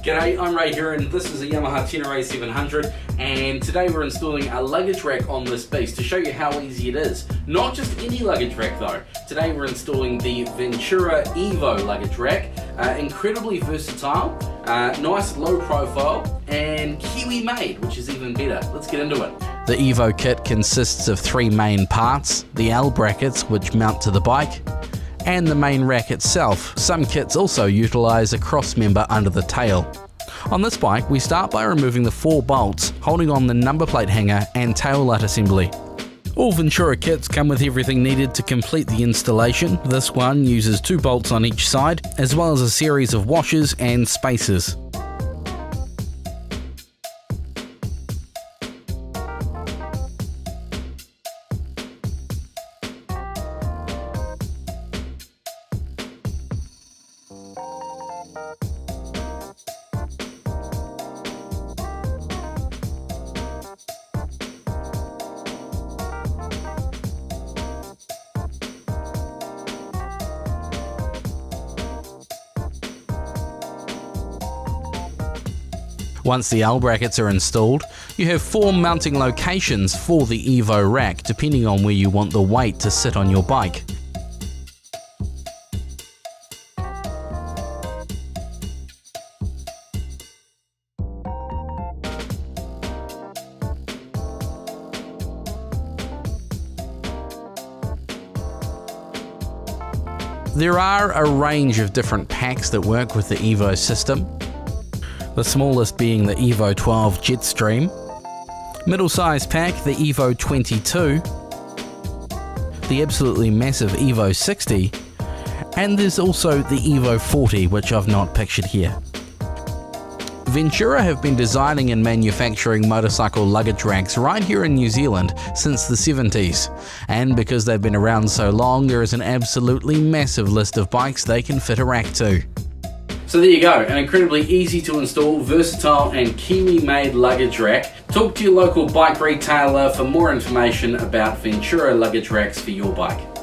G'day, I'm Ray here and this is a Yamaha Tenere 700, and today we're installing a luggage rack on this beast to show you how easy it is. Not just any luggage rack though. Today we're installing the Ventura Evo luggage rack. Incredibly versatile, nice low profile, and Kiwi made, which is even better. Let's get into it. The Evo kit consists of three main parts: the L brackets, which mount to the bike, and the main rack itself. Some kits also utilise a cross member under the tail. On this bike, we start by removing the 4 bolts holding on the number plate hanger and tail light assembly. All Ventura kits come with everything needed to complete the installation. This one uses 2 bolts on each side, as well as a series of washers and spacers. Once the L brackets are installed, you have 4 mounting locations for the Evo rack, depending on where you want the weight to sit on your bike. There are a range of different packs that work with the Evo system. The smallest being the Evo 12 Jetstream, middle size pack the Evo 22, the absolutely massive Evo 60, and there's also the Evo 40, which I've not pictured here. Ventura have been designing and manufacturing motorcycle luggage racks right here in New Zealand since the 70s, and because they've been around so long, there is an absolutely massive list of bikes they can fit a rack to. So there you go, an incredibly easy to install, versatile and Kiwi made luggage rack. Talk to your local bike retailer for more information about Ventura luggage racks for your bike.